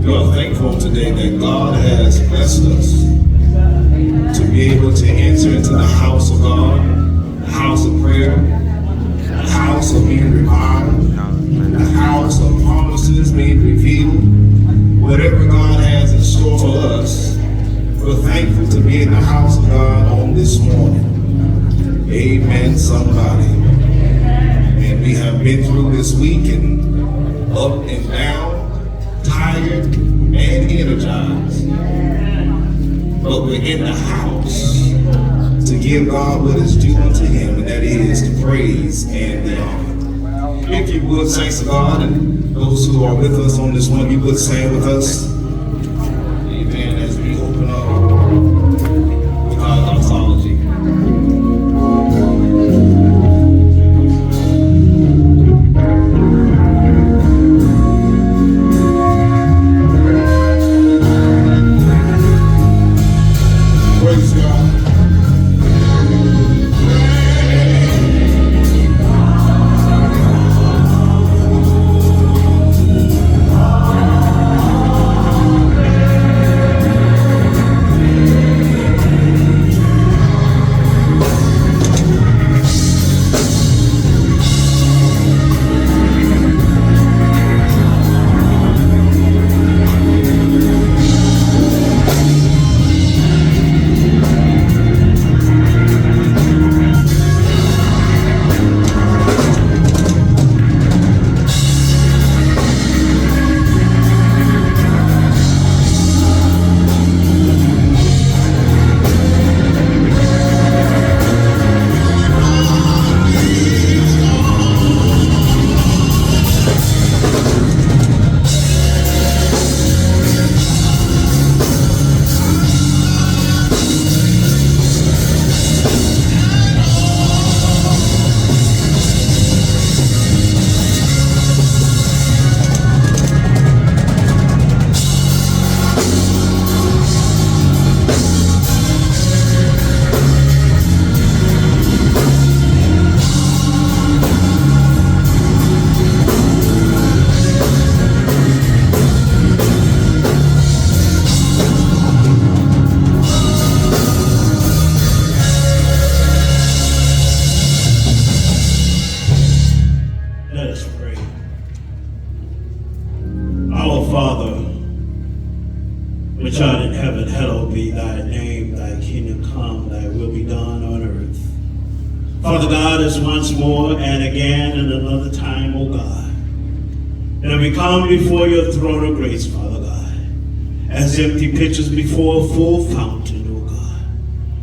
We are thankful today that God has blessed us to be able to enter into the house of God, the house of prayer, the house of being revived, the house of promises being revealed. Whatever God has in store for us, we're thankful to be in the house of God on this morning. Amen, somebody. And we have been through this week and up and down, tired and energized. But we're in the house to give God what is due unto him, and that is the praise and the honor. If you would, saints of God, and those who are with us on this one, you would stand with us. Amen. As we open up with our doxology. Which art in heaven, hallowed be thy name, thy kingdom come, thy will be done on earth. Father God, as once more and again and another time, O God, that we come before your throne of grace, Father God, as empty pitchers before a full fountain, O God.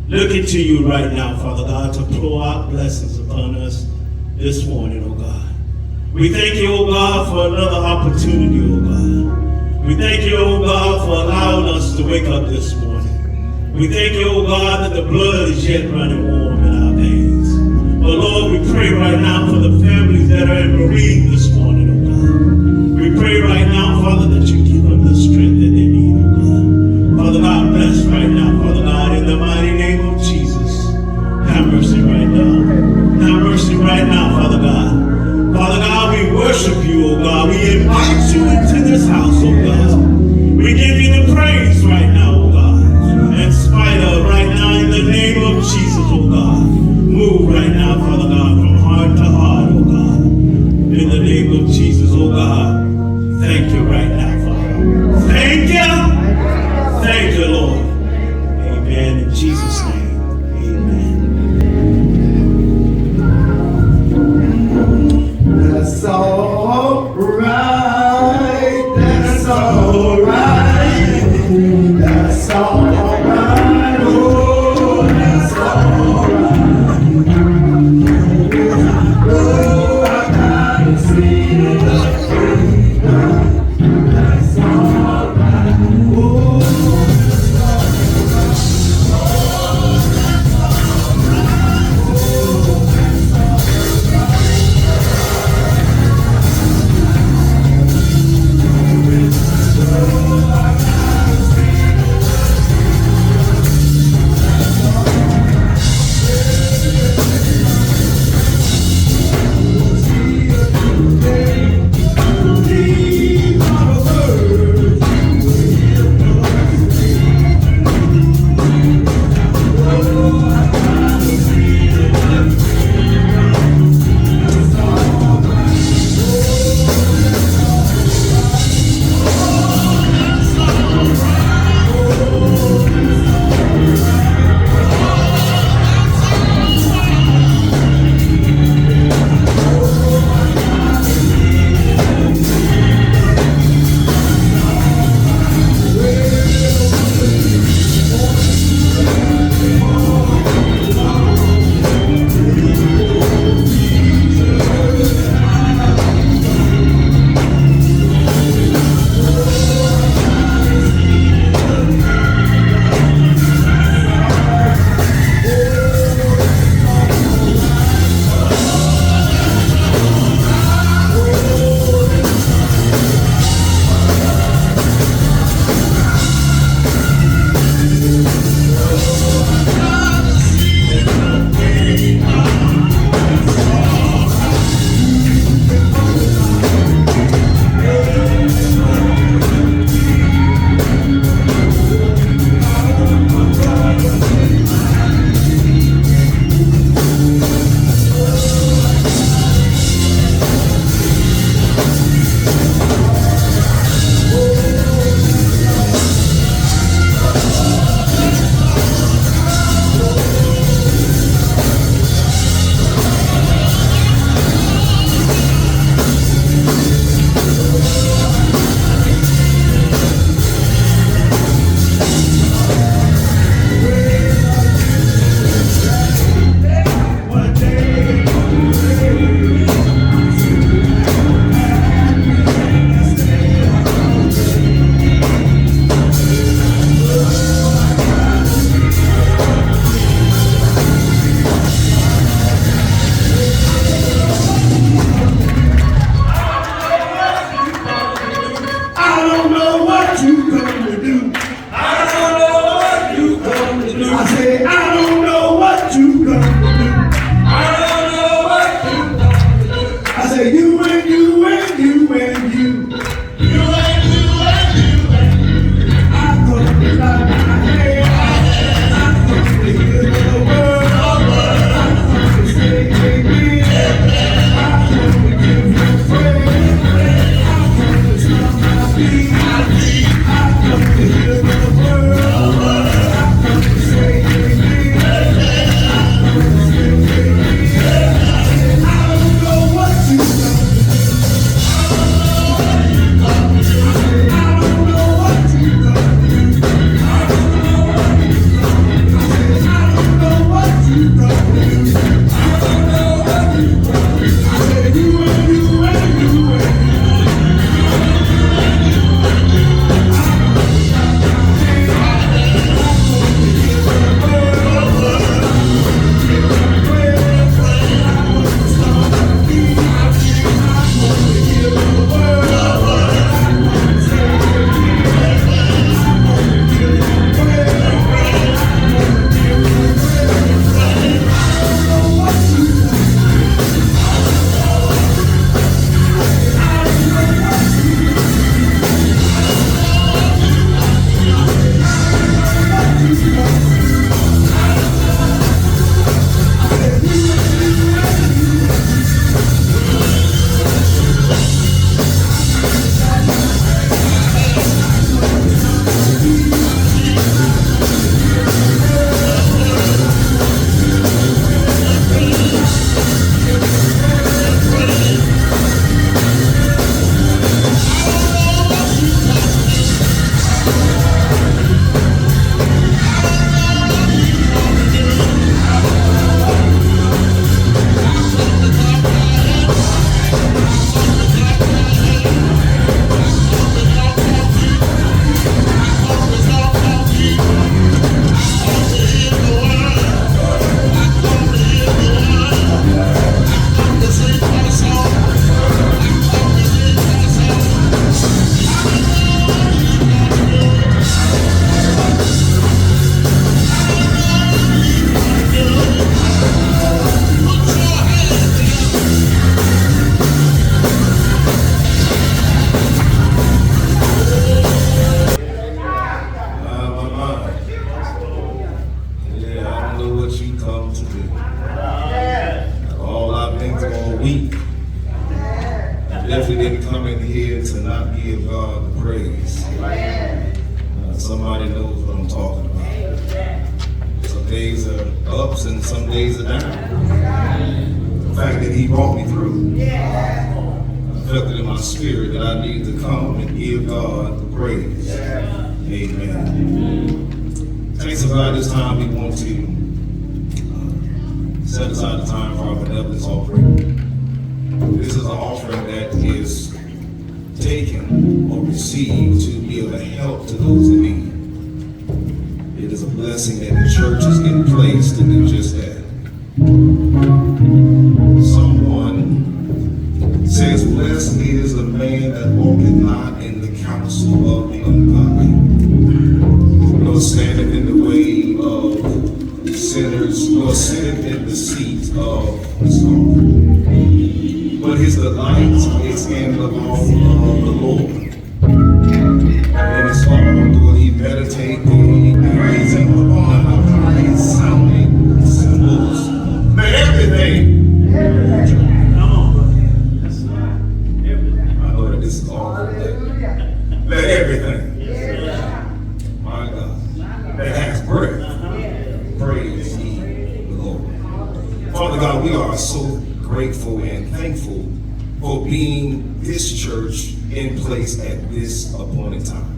Looking to you right now, Father God, to pour out blessings upon us this morning, O God. We thank you, O God, for another opportunity, O God. We thank you, O God, for allowing us to wake up this morning. We thank you, O God, that the blood is yet running warm in our veins. But Lord, we pray right now for the families that are in bereavement this morning, O God. We pray right now, Father, that you give them the strength that they need, O God. Father God, bless right now, Father God, in the mighty name of Jesus. Have mercy right now. Have mercy right now, Father God. Father God, we worship you, O God. We invite you into this house, O God. We give you the praise right now, O God. In spite of right now, in the name of Jesus, O God. Move right now, Father God, from heart to heart, O God. In the name of Jesus, O God. Thank you right now, Father. Thank you. Thank you, Lord. Amen. In Jesus' name, amen. That's all right. That's all right. That's all right. Oh, that's all right. Oh, I gotta see the freedom. That's all right. Oh, that's all right. Somebody knows what I'm talking about. Some days are ups and some days are down. The fact that he brought me through, I felt it in my spirit that I need to come and give God the praise. Amen. Thanks about this time we want to set aside the time for our benevolence offering. This is an offering that is taken or received to be able to help to those in need. It is a blessing that the church is in place to do just that. Someone says, blessed is the man that walketh not in the counsel of the ungodly, nor standeth in the way of sinners, nor sitteth in the seat of the scornful. But his delight is in the law of the Lord. In his law will he meditate day and night, upon the highest sounding symbols. Let everything. Come on, brother. I know that this is awful. Let everything. My God. That has breath. Praise ye the Lord. Father God, we are so grateful and thankful for being this church in place at this appointed time.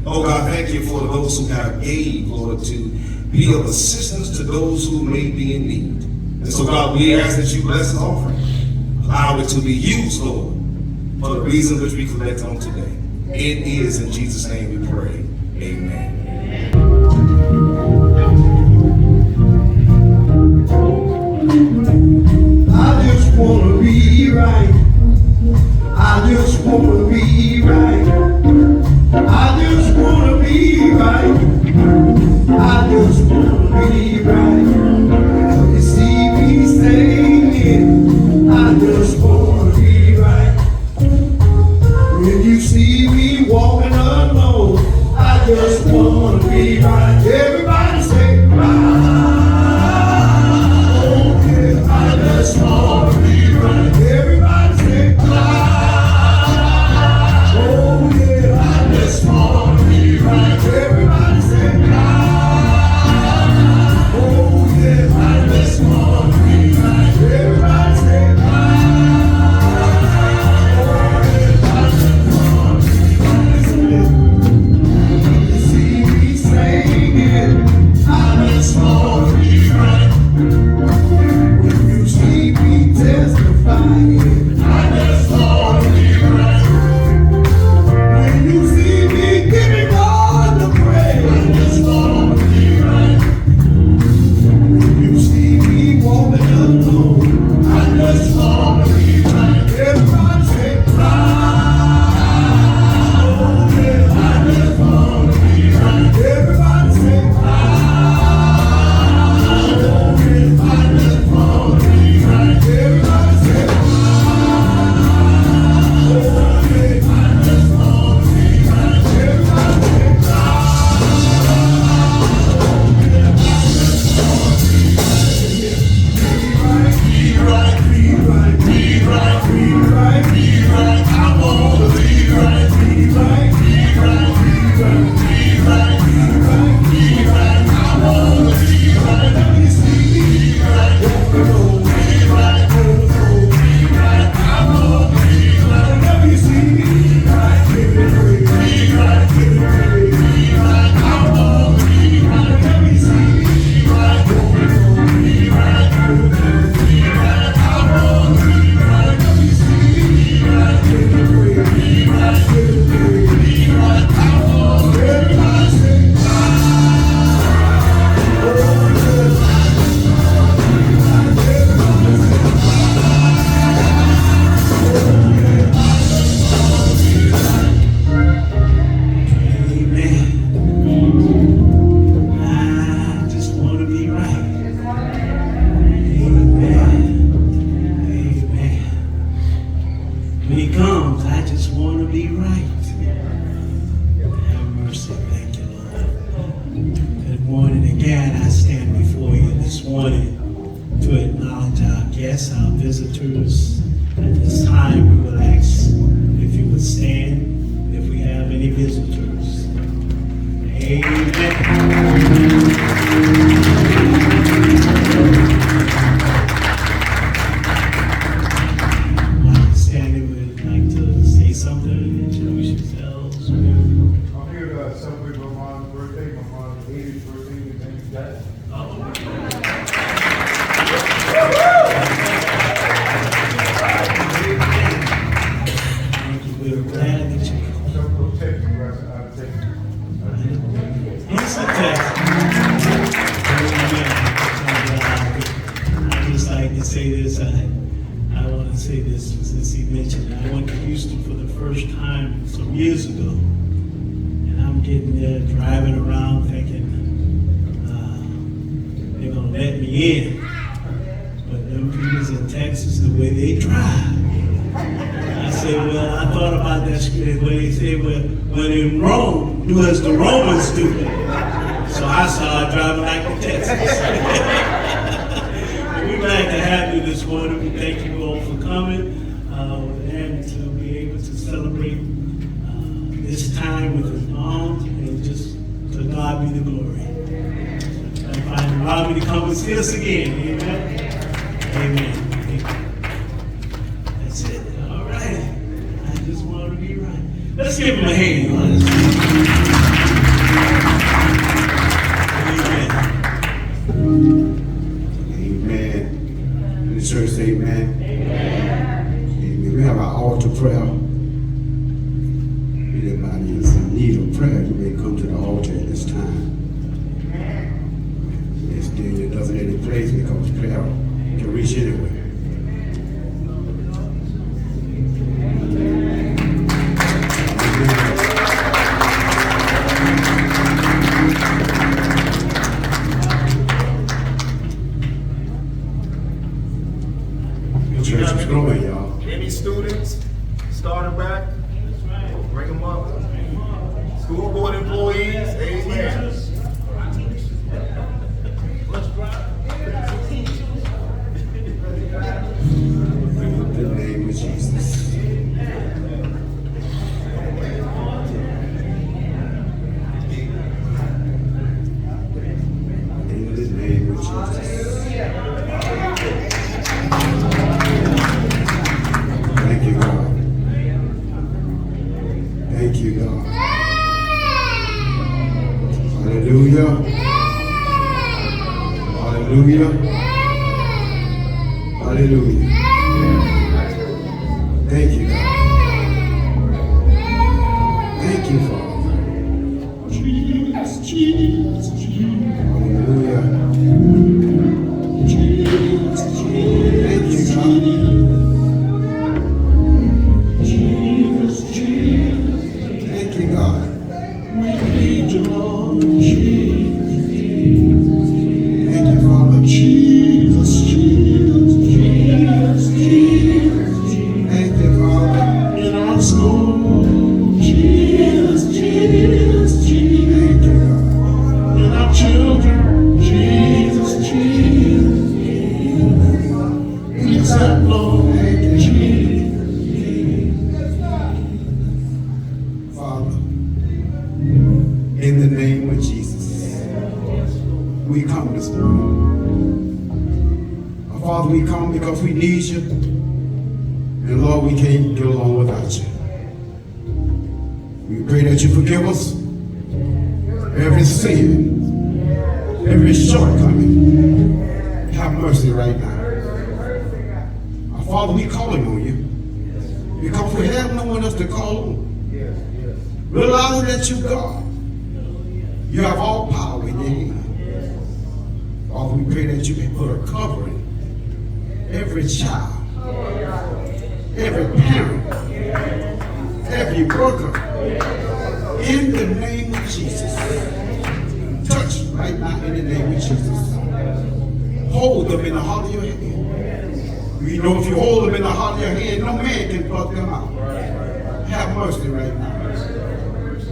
Oh God, thank you for those who have aid, Lord, to be of assistance to those who may be in need. And so God, we ask that you bless this offering. Allow it to be used, Lord, for the reason which we collect on today. It is in Jesus' name we pray. Amen. I just wanna be right. I just wanna be right. I just wanna be right. I just wanna be right. You see me singing. I just wanna be right. When you see me walking alone, I just wanna be right. Everybody say right. I just wanna be right. Everybody say right. Oh yeah, I just wanna be right. Everybody say right. Oh yeah, I just wanna be right. Everybody say right. Oh yeah, I just wanna be right. You see me singing, I just wanna be right. You see me testifying, I just wanna be right. When you see me giving God the praise, I just wanna be right. When you see me walking alone, I just wanna be right. Everybody say right. Oh yeah, I just wanna be right. Everybody say right. Oh yeah, I just wanna be right. Everybody say right. Oh yeah, I just wanna be right. Everybody say right. Be right, be right, be right, be right. I wanna be right. Be right, be right, be right, be right, be right, be right. I wanna be right. Let me see me right. Oh, be right, oh, be right. I wanna be right. Let me see me right. Give it away. Be right, give it away. Be right. I wanna be right. Let me see me right. Oh, be right, oh, be right. I wanna be right. Let me see me right. Give it away. Be right, give it away. Be right. I wanna everybody say right. Oh, yeah. Amen. I just want to be right. Amen. Amen. When he comes, I just want to be right. Have mercy. Thank you, Lord. Good morning again. I stand before you this morning to acknowledge our guests, our visitors. At this time, we will ask if you would stand if we have any visitors. Sandy would like to say something, introduce yourselves. I'm here to celebrate my mom's birthday, my mom's 80th birthday, and thank you guys. Thank you. We're glad that you Some will take you, guys, I'll take you. It's a test. I just like to say this. I want to say this since he mentioned it. I went to Houston for the first time some years ago. And I'm getting there driving around thinking they're going to let me in. But them people in Texas, the way they drive. I said, well, I thought about that script where they say, well, when in Rome, do as the Romans do. So I started driving like the Texans. We're glad to have you this morning. We thank you all for coming and to be able to celebrate this time with his mom, and just to God be the glory. And finally, allow me to come and see us again. Amen. Amen. That's it. All right. I just want to be right. Let's give him a hand. Amen. Amen. The church say amen. Amen. We have our altar prayer. Anybody is in need of prayer, you may come to the altar at this time. This thing that doesn't any place because prayer can reach anywhere. The church is growing, y'all. Any students starting back? Bring them up. School board employees, amen. In the name of Jesus. In the name of Jesus. Thank you, God. Thank you, God. Hallelujah. Hallelujah. Hallelujah. Thank you, God. Thank you, Father. Hallelujah. Thank you, God. Thank you, God. Thank you, Father. Thank you, Father. In our school, Thank you, God. in our children, Jesus, Jesus. Please have Lord, Thank you, Jesus. Father. In the name of Jesus, we come this morning. Father, we come because we need you. And Lord, we can't get along without you. We pray that you forgive us every sin, every shortcoming. Have mercy right now. Our Father, we calling on you because we have no one else to call on. Realizing that you God, you have all power in your hand. Father, we pray that you may put a covering every child, every parent, every worker, in the name of Jesus. Touch right now in the name of Jesus. Hold them in the hollow of your hand. We know if you hold them in the hollow of your hand, no man can pluck them out. Have mercy right now.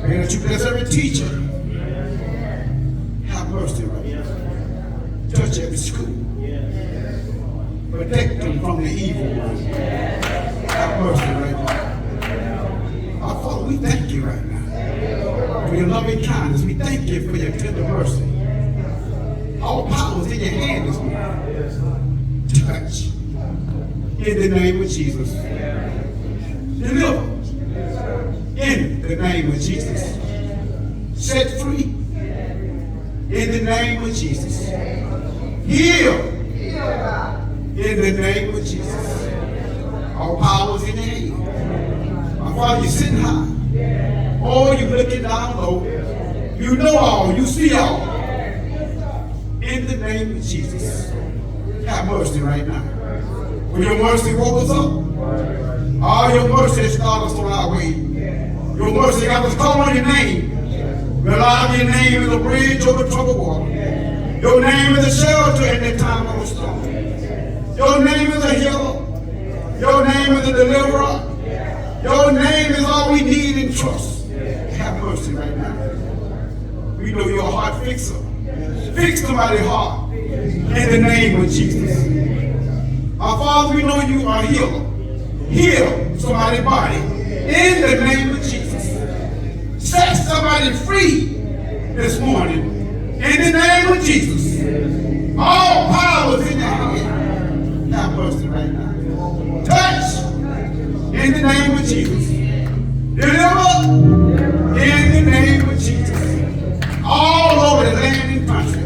Pray that you bless every teacher. Have mercy right now. Touch every school. Protect them from the evil one. Have mercy right now. Our Father, we thank you right now. for your loving kindness. We thank you for your tender mercy. All power is in your hand this morning. Touch. In the name of Jesus. Deliver. In the name of Jesus. Set free. In the name of Jesus. Heal. In the name of Jesus. All power is in your hand. My Father, you're sitting high. Oh, you're looking down low. You know all. You see all. In the name of Jesus. Have mercy right now. When your mercy woke us up, all your mercy has started us on our way. Your mercy got us call on your name. Rely on your name is a bridge over troubled water. Your name is a shelter in the time of a storm. Your name is a healer. Your name is a deliverer. Your name is all we need and trust. Have mercy right now. We know you're a heart fixer. Fix somebody's heart in the name of Jesus. Our Father, we know you are a healer. Heal somebody's body in the name of Jesus. Set somebody free this morning in the name of Jesus. All power is in your hand. Have mercy right now. Touch in the name of Jesus. Deliver in the name of Jesus. All over the land and country.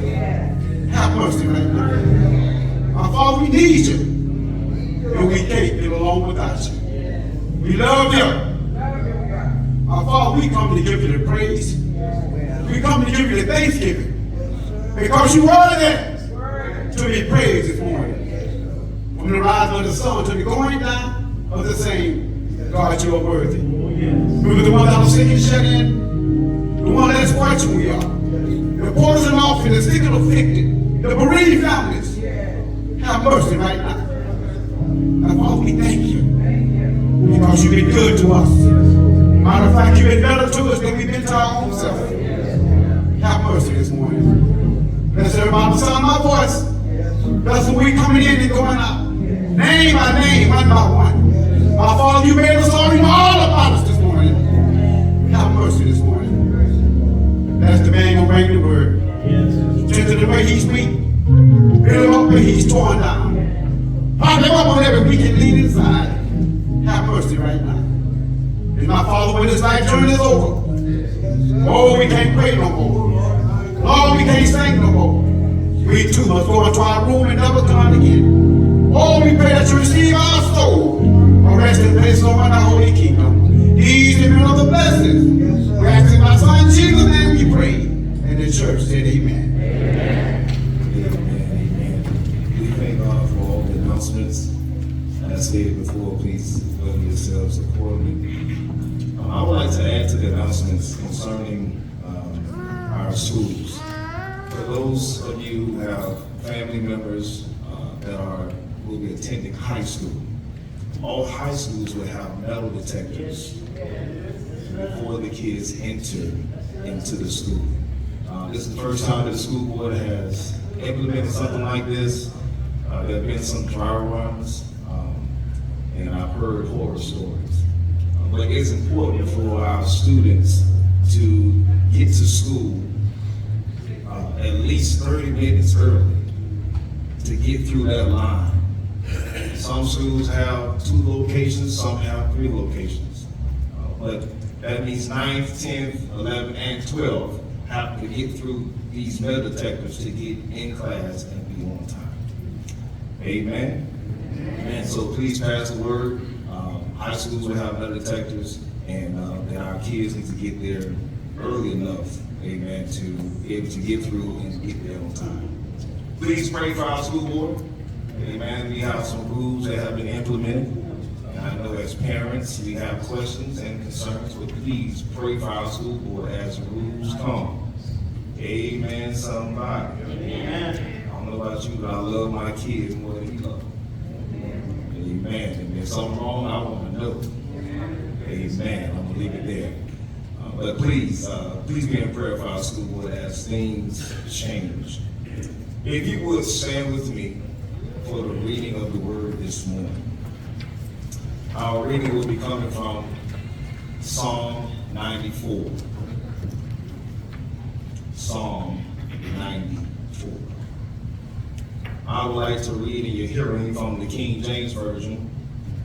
Have mercy right now. Our Father, we need you. And we can't get along without you. We love you. Our Father, we come to give you the praise. We come to give you the thanksgiving. Because you are there to be praised this morning. From the rising of the sun to the going down of the same, God, you are worthy. Remember the one that was sick and shut in, the one that's watching we are, the poorest and often, the sick and afflicted, the bereaved families. Have mercy right now. And Father, we thank you because you've been good to us. Matter of fact, you've been better to us than we've been to our own self. Have mercy this morning. Bless everybody on the sound of my voice. Bless when we coming in and going out. Name by name, one by one. My Father, you made us all. You know all about us this morning. Have mercy this morning. Bless the man who bring the word. Strengthen the way he's weak. Build him up where he's torn down. Pop him up on every week and lean inside. Have mercy right now. And my Father, when this life journey is over, oh, we can't pray no more. Lord, we can't sing no more. We too must go into our room and never come again. Oh, we pray that you receive our soul. A resting place, Lord, in the holy kingdom. These are men of the blessings. We ask in my Son Jesus' name we pray. And the church said amen. Amen. We thank God for all the announcements. As stated before, please govern yourselves accordingly. I would like to add to the announcements concerning our schools. For those of you who have family members that will be attending high school, all high schools will have metal detectors before the kids enter into the school. This is the first time that the school board has implemented something like this. There have been some dry runs, and I've heard horror stories. But it's important for our students to get to school at least 30 minutes early to get through that line. Some schools have 2 locations, some have 3 locations. But that means 9th, 10th, 11th, and 12th have to get through these metal detectors to get in class and be on time. Amen? And so please pass the word. High schools will have metal detectors, and then our kids need to get there early enough, amen, to be able to get through and get there on time. Please pray for our school board. Amen. We have some rules that have been implemented. And I know as parents, we have questions and concerns, but please pray for our school board as rules come. Amen, somebody. Amen. I don't know about you, but I love my kids more than you love them. Amen. And if there's something wrong, I want to know. Amen. I'm going to leave it there. But please be in prayer for our school board as things change. If you would stand with me for the reading of the word this morning. Our reading will be coming from Psalm 94. I would like to read in your hearing from the King James Version,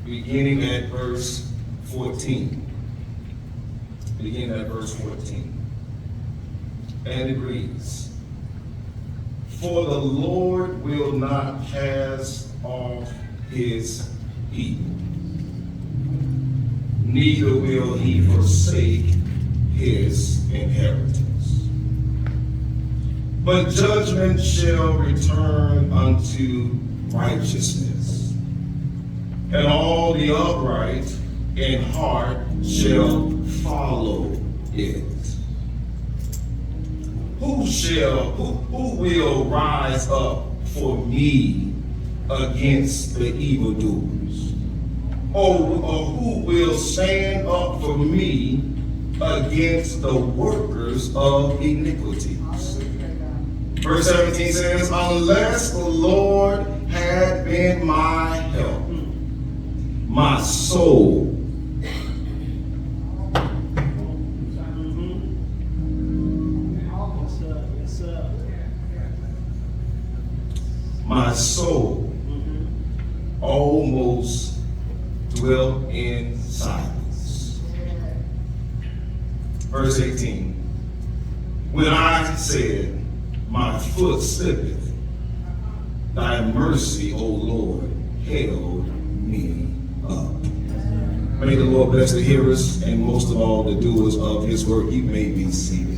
beginning at verse 14. Beginning at verse 14. And it reads, "For the Lord will not cast off his people, neither will he forsake his inheritance. But judgment shall return unto righteousness, and all the upright in heart shall follow it. Who will rise up for me against the evildoers? Or who will stand up for me against the workers of iniquities?" Verse 17 says, "Unless the Lord had been my help, my soul almost dwelt in silence." Verse 18, "When I said, my foot slippeth, thy mercy, O Lord, held me up." May the Lord bless the hearers and most of all the doers of his word. You may be seated.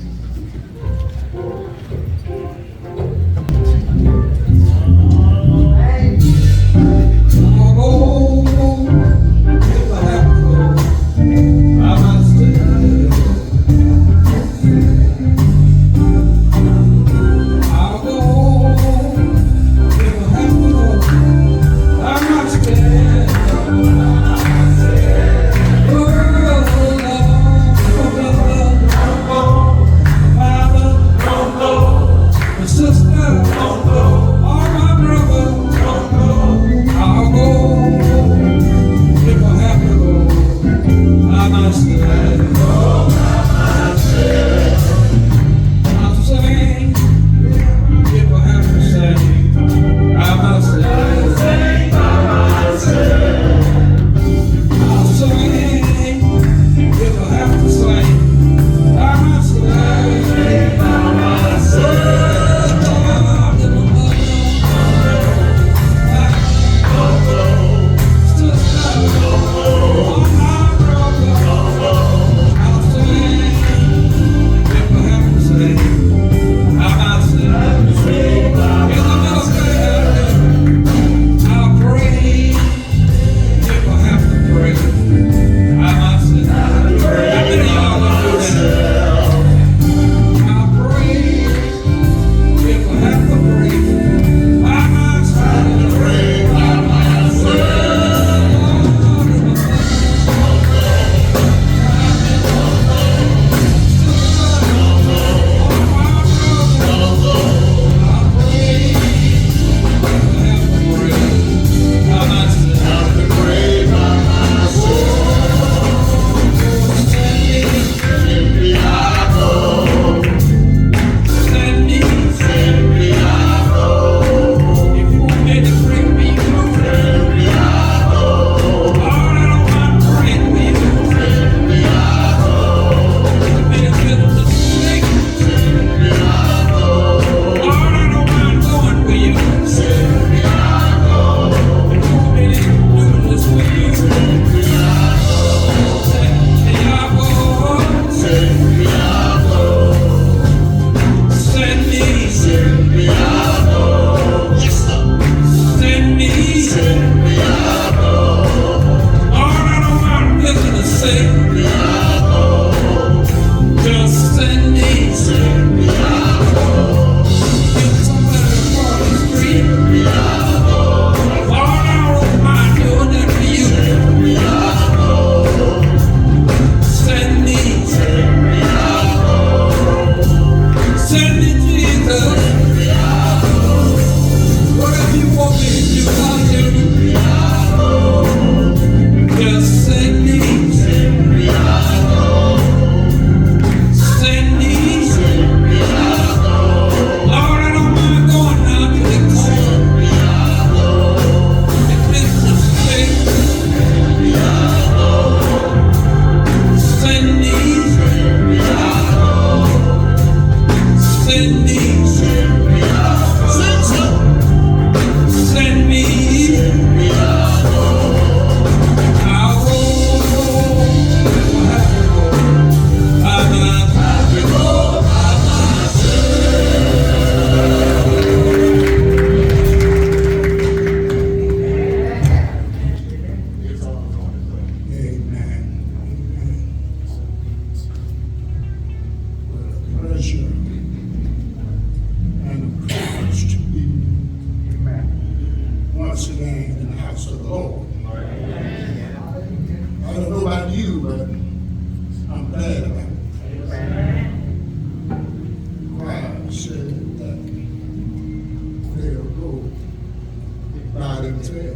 said.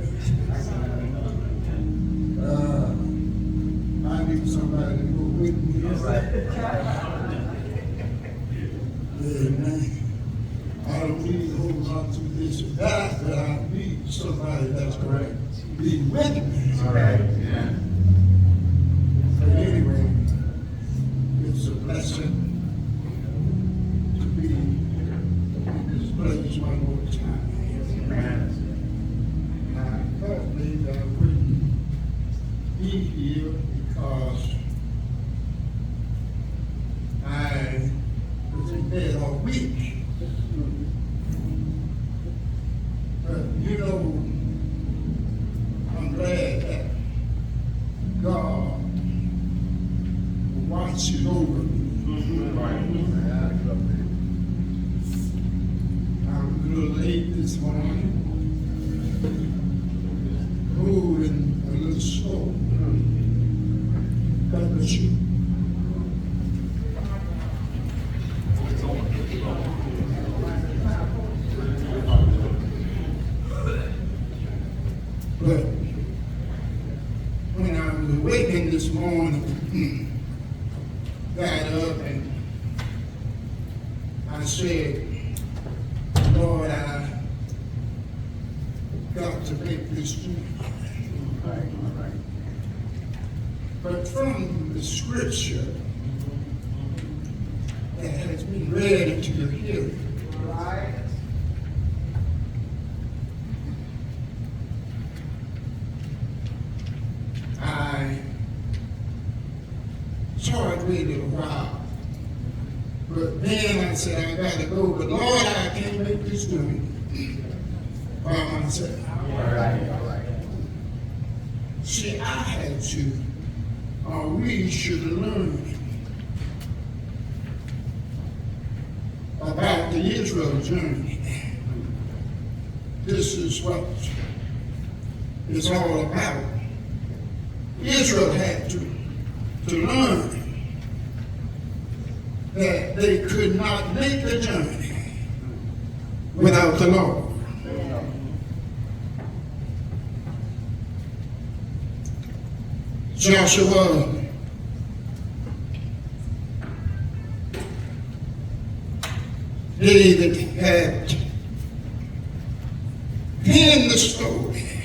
I need somebody to go with me. Amen. I don't need to hold on to this or that, but I need somebody that's going to be with me. All right. But anyway, it's a blessing to be in this place one more time. I thought maybe I wouldn't be here because I was in bed all week. But you know, I'm glad that God watches over me. I was a little late this morning, moving a little slow. God bless you. But when I was awakened this morning, got up and I said, Lord, I got to make this journey. But from the scripture that has been read into your hearing, I started waiting a while. But then I said, I gotta go. But Lord, I can't make this journey by myself. See, I had to, or we should learn about the Israel journey. This is what it's all about. Israel had to learn that they could not make the journey without the Lord. Joshua David had penned the story.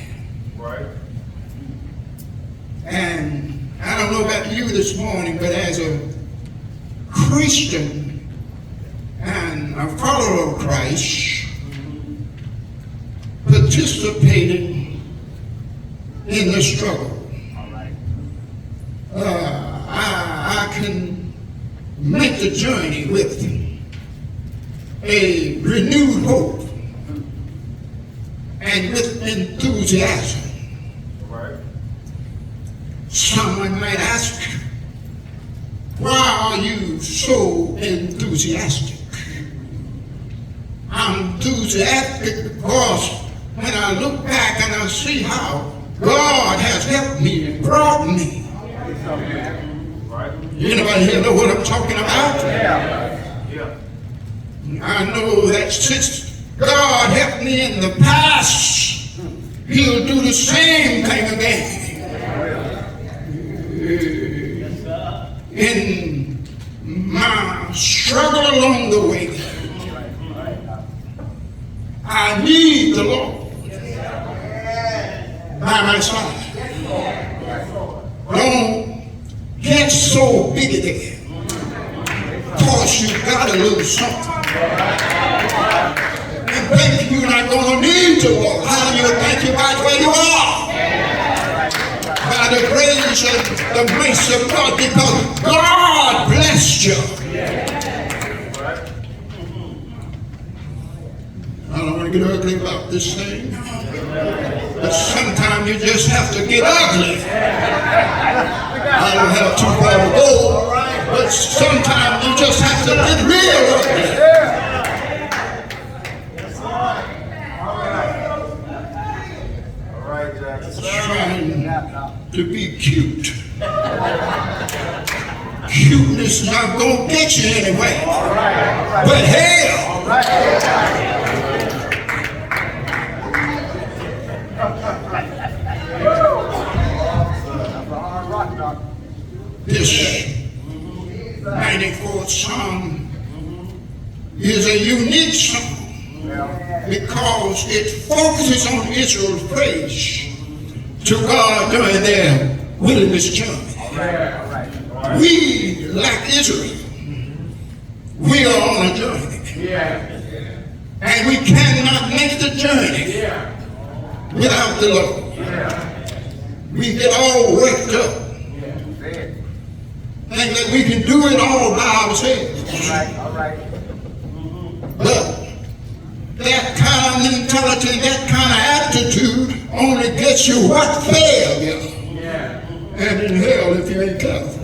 Right. And I don't know about you this morning, but as a Christian and a follower of Christ, participating in the struggle, I can make the journey with a renewed hope and with enthusiasm. Right. Someone might ask, why are you so enthusiastic? I'm enthusiastic because when I look back and I see how God has helped me and brought me. Right. Anybody here know what I'm talking about? Yeah. I know that since God helped me in the past, He'll do the same thing again. In my struggle along the way, I need the Lord by my side. Don't get so bigoted because you gotta lose something. And think you're not gonna need the Lord. How do you think you right where you are? By the grace and the grace of God, because God blessed you. I don't want to get ugly about this thing, but sometimes you just have to get ugly. I don't have too far to go, but sometimes you just have to get real ugly. All right, Jackson. Trying to be cute. Cuteness is not going to get you anywhere. But hell, this 94th Psalm is a unique psalm because it focuses on Israel's praise to God during their wilderness journey. We, like Israel, we are on a journey. And we cannot make the journey without the Lord. We get all worked up, think that we can do it all by ourselves. But that kind of mentality, that kind of attitude only gets you what? Failure. And in hell if you ain't careful.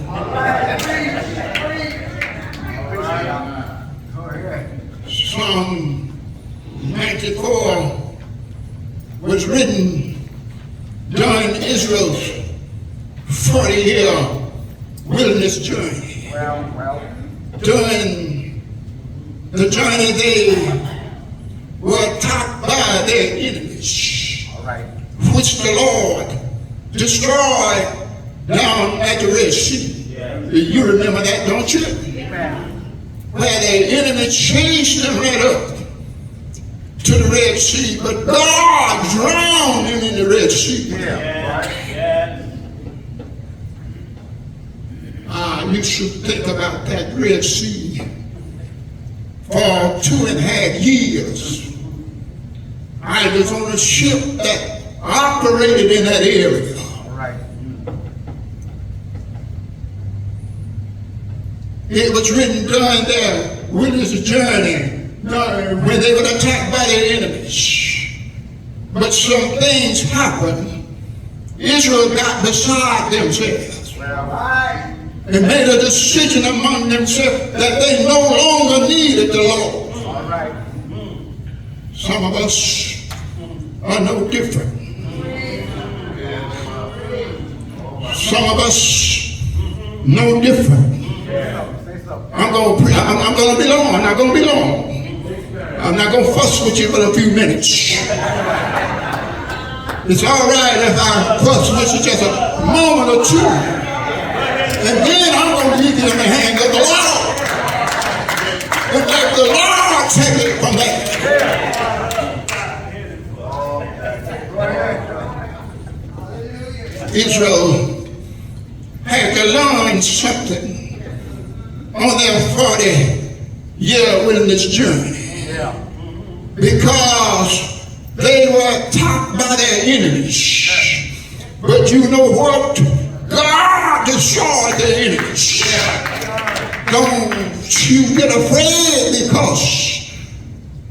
Psalm 94 was written during Israel's 40-year wilderness journey. During the journey, they were attacked by their enemies, which the Lord destroyed down at the Red Sea. You remember that, don't you? Where their enemy chased them right up to the Red Sea, but God drowned them in the Red Sea. You should think about that Red Sea for 2.5 years. I was on a ship that operated in that area. It was written during their wilderness journey when they were attacked by their enemies. But some things happened. Israel got beside themselves and made a decision among themselves that they no longer needed the Lord. Some of us are no different. Some of us no different. I'm going to be long. I'm not going to be long. I'm not going to fuss with you for a few minutes. It's all right if I fuss with you just a moment or two. And then I'm going to leave you in the hands of the Lord. And let the Lord take it from there. Israel had to learn something on their 40-year wilderness journey, because they were attacked by their enemies. But you know what? God destroyed their enemies. Don't you get afraid because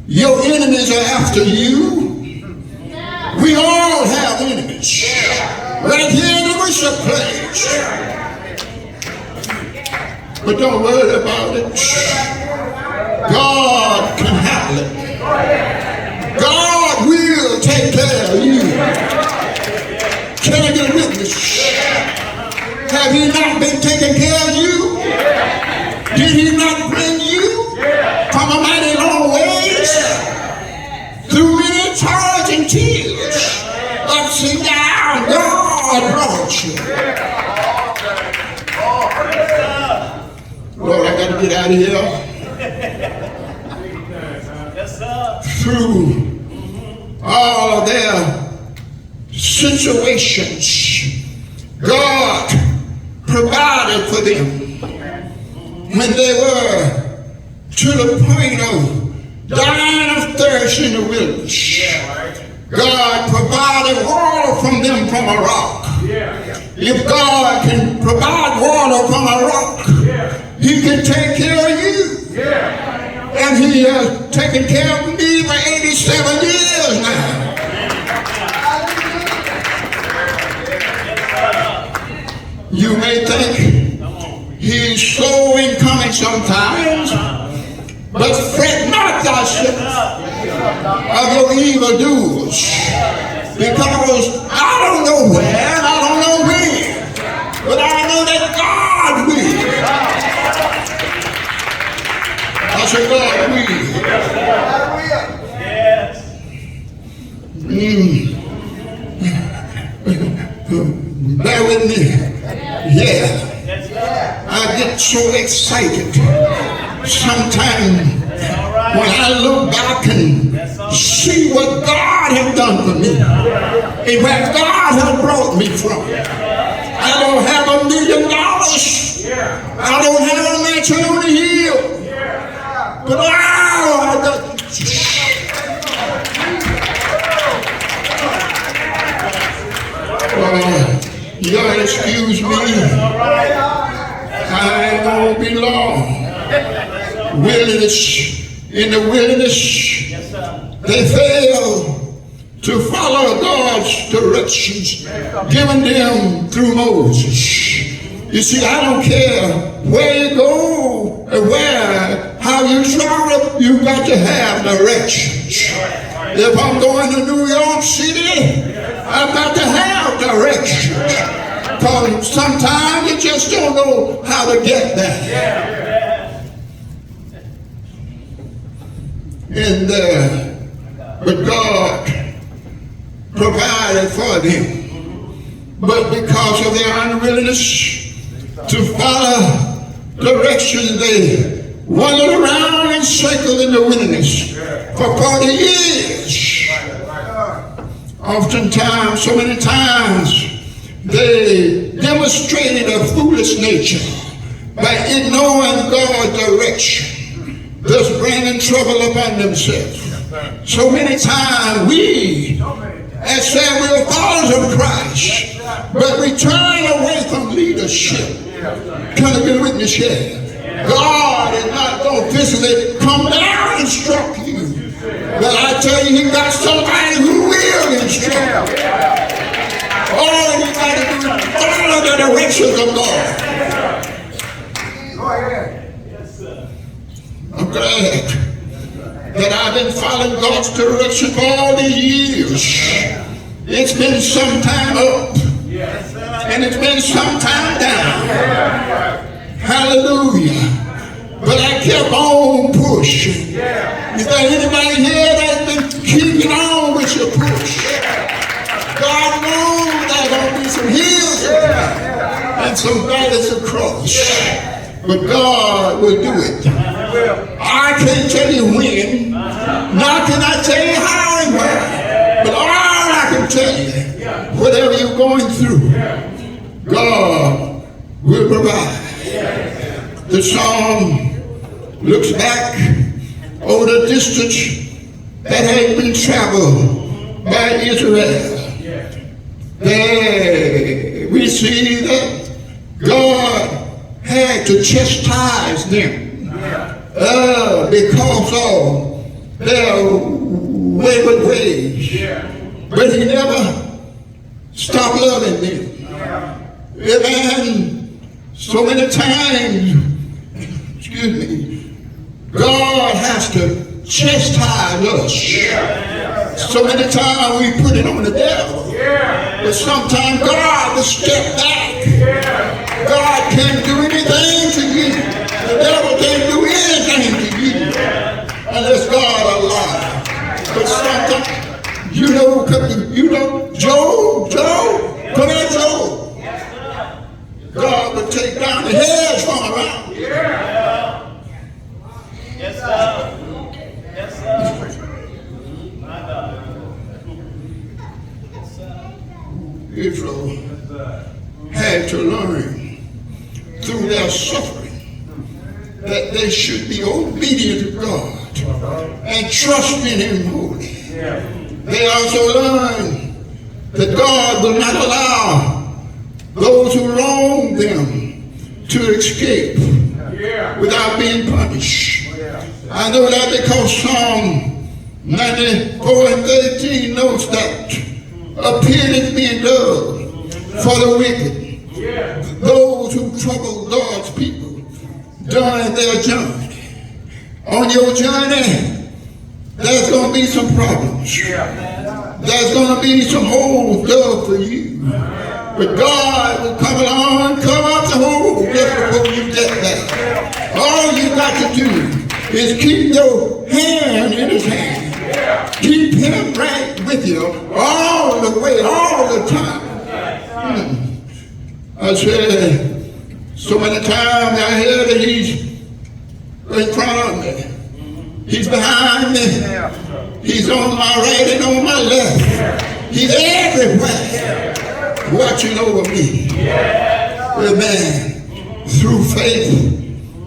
your enemies are after you. We all have enemies. Right here in the worship place. But don't worry about it. God can handle it. God will take care of you. Can I get a witness? Have He not been taking care of you? Did He not bring you from a mighty long ways? Through many trials and tears, ups and downs, God brought you. Lord, I got to get out of here. Through all of their situations, God provided for them when they were to the point of dying of thirst in the wilderness. God provided water from them from a rock. If God can provide water from a rock, He can take care of you. And He has taken care of me for 87 years now. You may think He's slow in coming sometimes, but fret not thyself of your evildoers, because I don't know when, I don't know when, but I know that God will. I said, God will. Bear with me. Yeah. I get so excited sometimes when I look back and see what God has done for me and where God has brought me from. I don't have $1 million. I don't have a mansion on the hill. But I got y'all excuse me. I ain't gonna be long. In the wilderness, they failed to follow God's directions given them through Moses. You see, I don't care where you go or how you travel, you got to have directions. If I'm going to New York City, I've got to have directions. Because sometimes you just don't know how to get there. But God provided for them. But because of their unwillingness to follow directions, they wandered around and circled in the wilderness for 40 years. Oftentimes, so many times, they demonstrated a foolish nature by ignoring God's direction, thus bringing trouble upon themselves. So many times we, as said, we're followers of Christ, but we turn away from leadership. Can I get a witness here? God is not going to physically come down and instruct you. But I tell you, He got somebody who will instruct. All you got to do is follow the directions of God. Go ahead. Yes, sir. I'm glad that I've been following God's direction for all these years. It's been some time up, and it's been some time down. Hallelujah. But I kept on pushing. Is there anybody here that's been keeping on with your push? God knows there's going to be some hills and some valleys to cross. But God will do it. I can't tell you when, nor can I tell you how and where. But all I can tell you, whatever you're going through, God will provide. The psalm looks back over the distance that had been traveled by Israel. There we see that God had to chastise them because of their wayward ways. But He never stopped loving them. Amen. So many times, God has to chastise us. So many times we put it on the devil. But sometimes God will step back. God can't do anything to you. The devil can't do anything to you unless God allows. But sometimes, Job, come here, Job. God will take down the heads from around. Yes, sir. Yes, sir. My God. Yes, sir. Israel had to learn through their suffering that they should be obedient to God and trust in Him wholly. They also learned that God will not allow those who wrong them to escape without being punished. I know that because Psalm 94 and 13 notes that a pit is being dug for the wicked, those who trouble God's people during their journey. On your journey, there's going to be some problems. There's going to be some holes dug for you. But God will come along and come out the hole just before you get there. All you got to do is keep your hand in His hand. Keep Him right with you all the way, all the time. I said, So many times I hear that he's in front of me. He's behind me. He's on my right and on my left. He's everywhere, watching over me. Amen. Through faith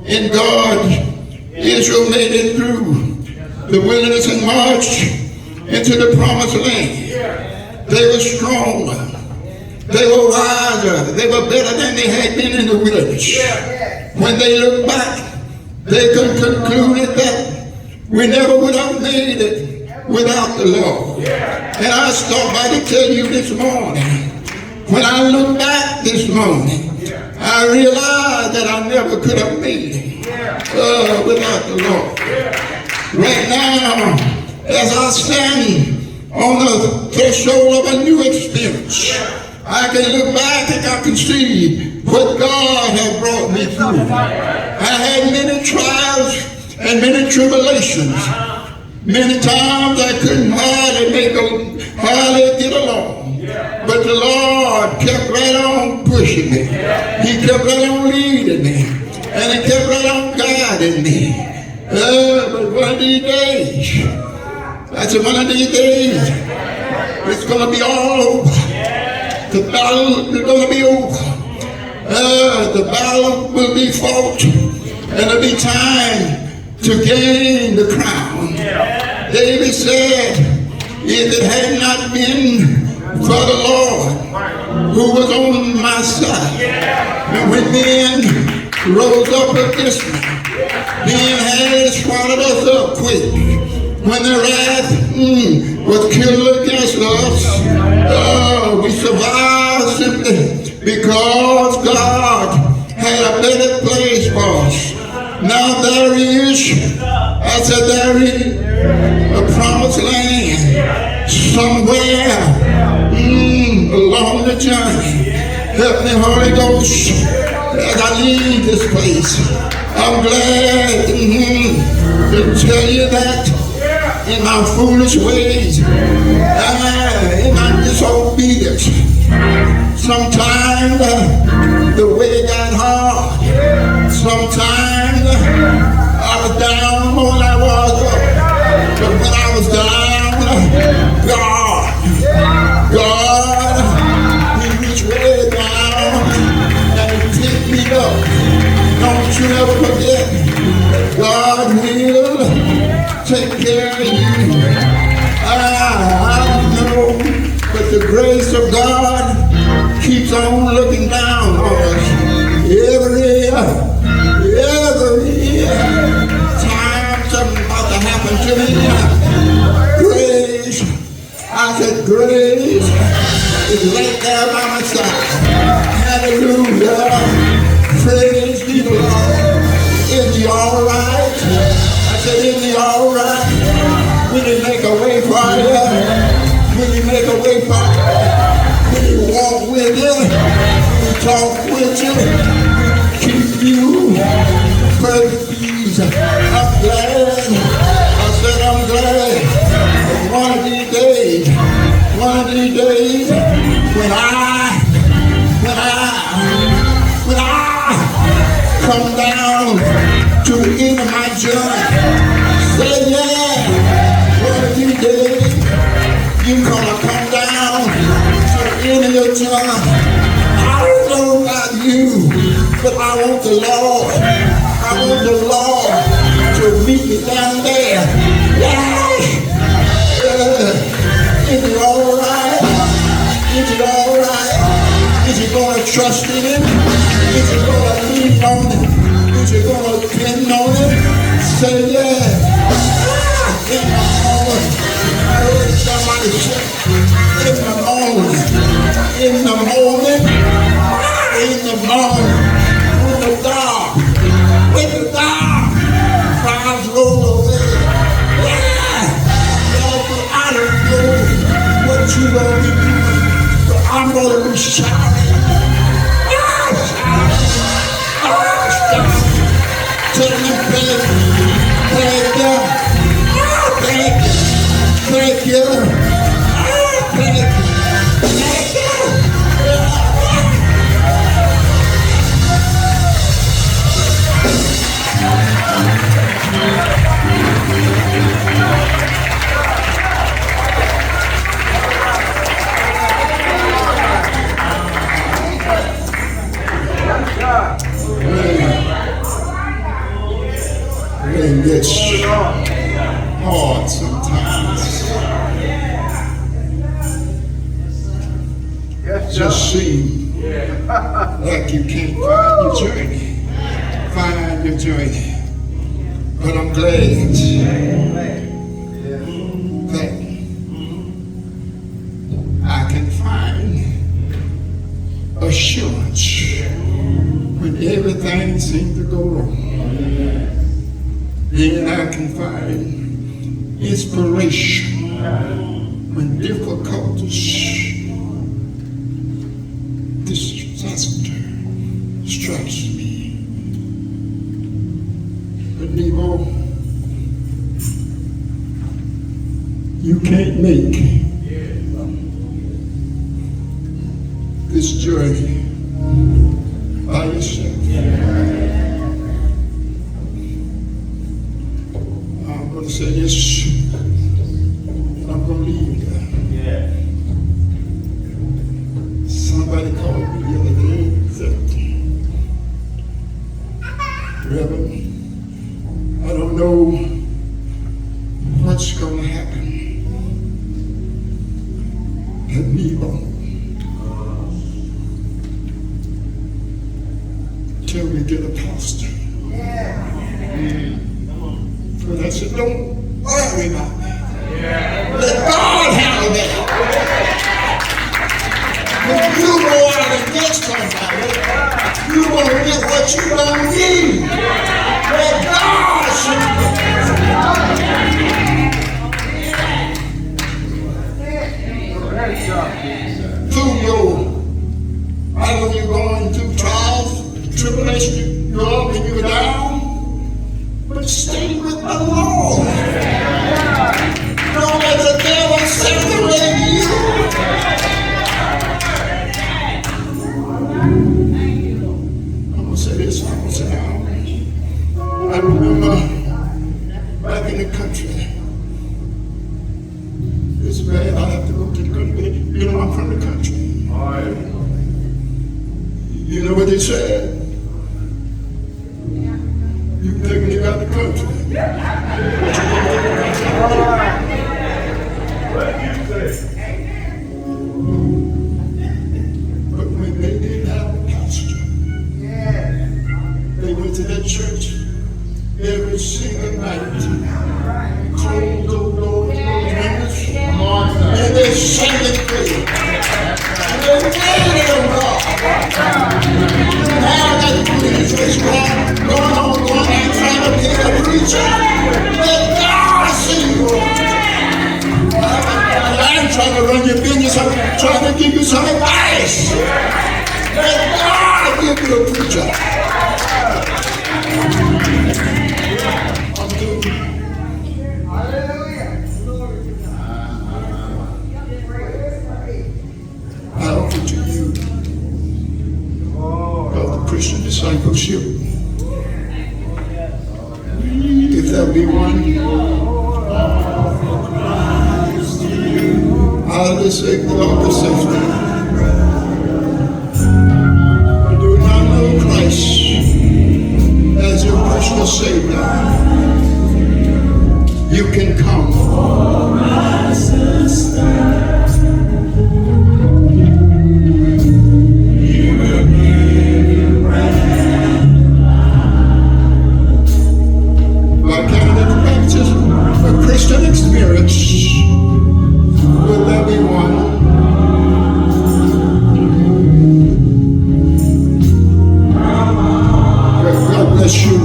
in God, Israel made it through the wilderness and marched into the promised land. They were stronger. They were wiser. They were better than they had been in the wilderness. When they look back, they concluded that we never would have made it without the Lord. And I start by to tell you this morning, when I look back this morning, I realize that I never could have made it without the Lord. Right now, as I stand on the threshold of a new experience, I can look back and I can see what God has brought me through. I had many trials and many tribulations. Many times I couldn't hardly get along. But the Lord kept right on pushing me. He kept right on leading me. And He kept right on guiding me. But one of these days, I said, one of these days, it's going to be all over. The battle is going to be over. The battle will be fought. And it'll be time to gain the crown. David said, if it had not been for the Lord who was on my side, and when men rose up against me, men had swallowed us up quick. When the wrath was killed against us, we survived simply because God had a better place for us. Now there is a promised land somewhere along the journey. Help me, Holy Ghost, as I leave this place. I'm glad to tell you that in my foolish ways, in my disobedience, sometimes the way got hard. Sometimes I was down more than I was up. But when I was down, God, He reached way down and He picked me up. Don't you ever forget, God will take care of you. I know, but the grace of God keeps on looking down on us every time something about to happen to me. Grace, I said grace is right there by my side. Hallelujah. Praise be the Lord. Is He all right? I said, is He all right? Will He make a way for you? Will He make a way for you? Will He walk with you? Will He talk with you? Keep you perfect peace. I'm glad. I said I'm glad. One of these days, when I come down to the end of my journey, say yeah. One of these days, you're gonna come down to the end of your journey. I don't know about you, but I want the Lord. I want the Lord to meet me down there. Yeah. Is it all right? Is it all right? Is you gonna trust in Him? Is you gonna lean on Him? Is you gonna depend on Him? Say yeah. In the morning, I heard somebody say, in the morning, when the dark clouds roll away. Yeah. I don't know what you're gonna do, but I'm gonna be shouting. Tell me, thank you. It gets hard sometimes. Just seem like you can't find your journey. But I'm glad that I can find assurance when everything seems to go wrong. Then I can find inspiration when difficulties disaster strikes me. But Nebo, you can't make this journey by yourself. I'm going to say this, and I'm going to leave you. Somebody called me the other day and said, Reverend, I don't know what's going to happen. And Nebo, till we get a pastor. But I said, don't worry about me. Let God handle that. When you go out and get somebody, you won't get what you don't need. Let God through your, I know you're going through trials, tribulation, you're up and you're down, but stay with the Lord. Don't let the devil separate you. I'm going to say this, I'm going to say that. I remember back in the country, it's bad, I have to go to the country. You know, I'm from the country. You know what they said? You taking it out of the country. But when they didn't have a pastor, they went to that church every single night, closed those doors, those windows, and they sang it free. And they waited on God. Now that preacher is going on, trying to be a preacher. Let God see you. I ain't trying to run your business, I'm trying to give you some advice. Let God give you a preacher. I'm through. I offer to you of the Christian discipleship. If there be one, I'll just say, Lord, the safety. You do not know Christ as your personal Savior. You can come. A Christian experience with everyone. God bless you.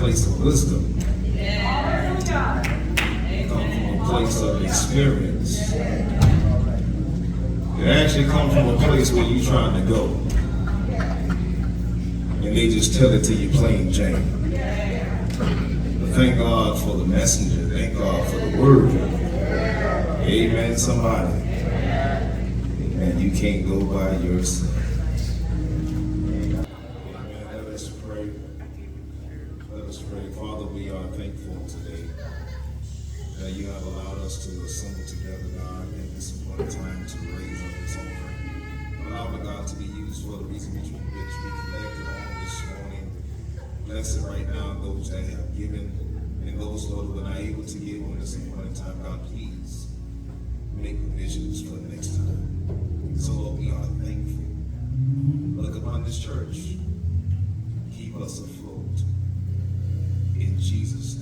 place of wisdom. It comes from a place of experience. It actually comes from a place where you're trying to go. And they just tell it to you plain Jane. But thank God for the messenger. Thank God for the word. Amen, somebody. Amen. You can't go by yourself. Amen. Let us pray. Let us pray. Father, we are thankful today that you have allowed us to assemble together, God, in this one time to raise up this offering. Allow it, God, to be used for the reason which we collected on this morning. Bless it right now, those that have given, and those, Lord, who are not able to give on this important time. God, please make provisions for the next time. So, Lord, we are thankful. Look upon this church. Keep us afloat. In Jesus' name.